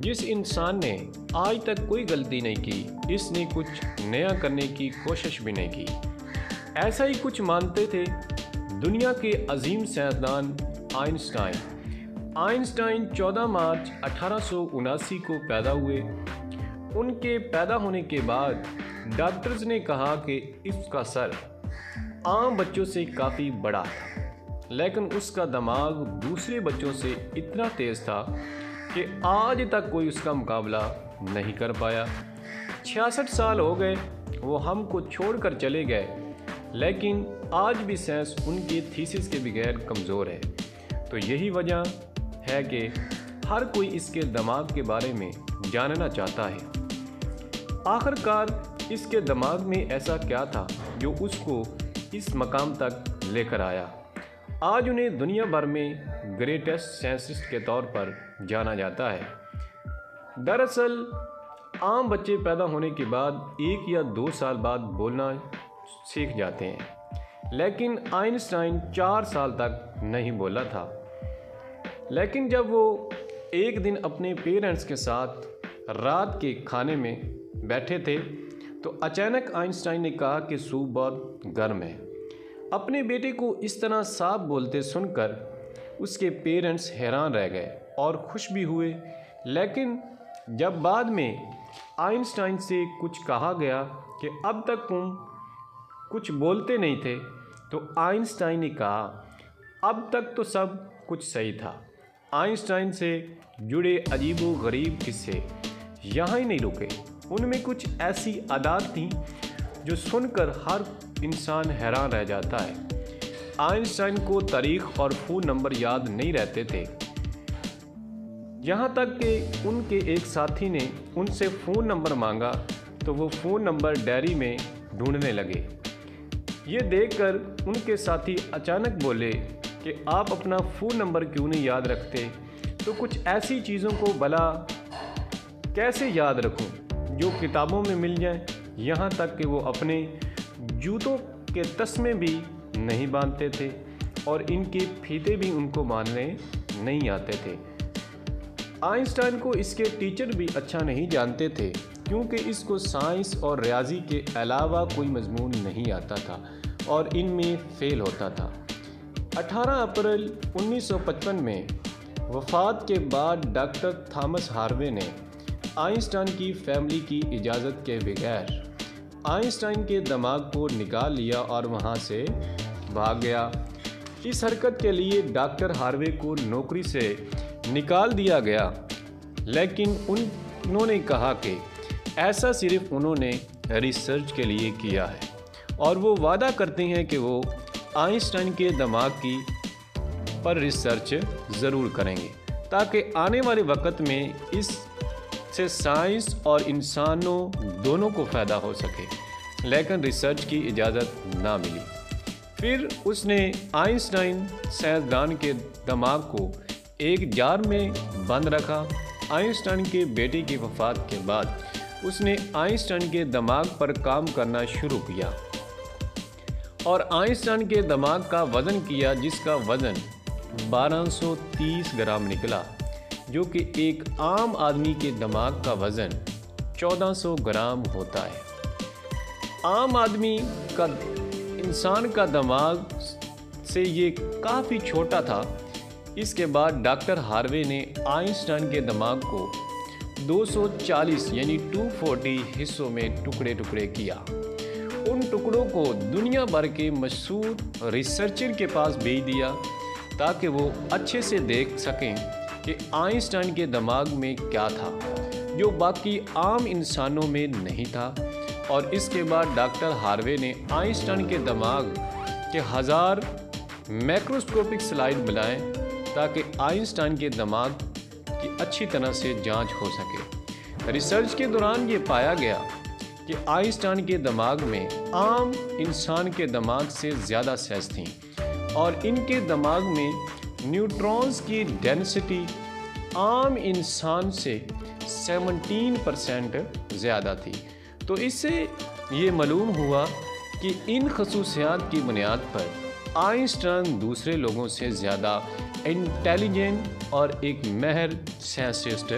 जिस इंसान ने आज तक कोई गलती नहीं की, इसने कुछ नया करने की कोशिश भी नहीं की। ऐसा ही कुछ मानते थे दुनिया के अजीम साइंसदान आइंस्टाइन 14 मार्च 1879 को पैदा हुए। उनके पैदा होने के बाद डॉक्टर्स ने कहा कि इसका सर आम बच्चों से काफ़ी बड़ा था, लेकिन उसका दिमाग दूसरे बच्चों से इतना तेज़ था कि आज तक कोई उसका मुकाबला नहीं कर पाया। 66 साल हो गए वो हमको छोड़कर चले गए, लेकिन आज भी साइंस उनके थीसिस के बगैर कमज़ोर है। तो यही वजह है कि हर कोई इसके दिमाग के बारे में जानना चाहता है। आखिरकार इसके दिमाग में ऐसा क्या था जो उसको इस मकाम तक लेकर आया। आज उन्हें दुनिया भर में ग्रेटेस्ट साइंटिस्ट के तौर पर जाना जाता है। दरअसल आम बच्चे पैदा होने के बाद 1 या 2 साल बाद बोलना सीख जाते हैं, लेकिन आइंस्टाइन 4 साल तक नहीं बोला था। लेकिन जब वो एक दिन अपने पेरेंट्स के साथ रात के खाने में बैठे थे तो अचानक आइंस्टाइन ने कहा कि सूप बहुत गर्म है। अपने बेटे को इस तरह साफ बोलते सुनकर उसके पेरेंट्स हैरान रह गए और खुश भी हुए। लेकिन जब बाद में आइंस्टाइन से कुछ कहा गया कि अब तक तुम कुछ बोलते नहीं थे, तो आइंस्टाइन ने कहा अब तक तो सब कुछ सही था। आइंस्टाइन से जुड़े अजीबो गरीब किस्से यहाँ ही नहीं रुके। उनमें कुछ ऐसी आदत थी जो सुनकर हर इंसान हैरान रह जाता है। आइंस्टाइन को तारीख और फ़ोन नंबर याद नहीं रहते थे, यहाँ तक कि उनके एक साथी ने उनसे फ़ोन नंबर मांगा तो वो फ़ोन नंबर डायरी में ढूंढने लगे। ये देखकर उनके साथी अचानक बोले कि आप अपना फ़ोन नंबर क्यों नहीं याद रखते। तो कुछ ऐसी चीज़ों को भला कैसे याद रखूं जो किताबों में मिल जाए। यहाँ तक कि वो अपने जूतों के तस्मे भी नहीं बांधते थे और इनके फीते भी उनको बांधने नहीं आते थे। आइंस्टाइन को इसके टीचर भी अच्छा नहीं जानते थे, क्योंकि इसको साइंस और रियाजी के अलावा कोई मजमून नहीं आता था और इनमें फ़ेल होता था। 18 अप्रैल 1955 में वफ़ात के बाद डॉक्टर थॉमस हार्वे ने आइंस्टाइन की फैमिली की इजाज़त के बगैर आइंस्टाइन के दिमाग को निकाल लिया और वहाँ से भाग गया। इस हरकत के लिए डॉक्टर हार्वे को नौकरी से निकाल दिया गया, लेकिन उन्होंने कहा कि ऐसा सिर्फ उन्होंने रिसर्च के लिए किया है और वो वादा करते हैं कि वो आइंस्टाइन के दिमाग की पर रिसर्च ज़रूर करेंगे ताकि आने वाले वक्त में इससे साइंस और इंसानों दोनों को फ़ायदा हो सके। लेकिन रिसर्च की इजाज़त ना मिली। फिर उसने आइंस्टाइन साइंसदान के दिमाग को एक जार में बंद रखा। आइंस्टाइन के बेटे की वफ़ात के बाद उसने आइंस्टाइन के दिमाग पर काम करना शुरू किया और आइंस्टाइन के दिमाग का वज़न किया, जिसका वज़न 1230 ग्राम निकला, जो कि एक आम आदमी के दिमाग का वज़न 1400 ग्राम होता है। आम आदमी का इंसान का दिमाग से ये काफ़ी छोटा था। इसके बाद डॉक्टर हार्वे ने आइंस्टाइन के दिमाग को 240 यानी 240 हिस्सों में टुकड़े टुकड़े किया। उन टुकड़ों को दुनिया भर के मशहूर रिसर्चर के पास भेज दिया ताकि वो अच्छे से देख सकें कि आइंस्टाइन के दिमाग में क्या था जो बाकी आम इंसानों में नहीं था। और इसके बाद डॉक्टर हार्वे ने आइंस्टाइन के दिमाग के 1000 मैक्रोस्कोपिक स्लाइड बनाए ताकि आइंस्टाइन के दिमाग की अच्छी तरह से जांच हो सके। रिसर्च के दौरान ये पाया गया कि आइंस्टाइन के दिमाग में आम इंसान के दिमाग से ज़्यादा सेल्स थीं और इनके दिमाग में न्यूट्रॉन्स की डेंसिटी आम इंसान से 17% ज़्यादा थी। तो इससे ये मालूम हुआ कि इन खसूसियात की बुनियाद पर आइंस्टाइन दूसरे लोगों से ज़्यादा इंटेलिजेंट और एक माहिर साइंटिस्ट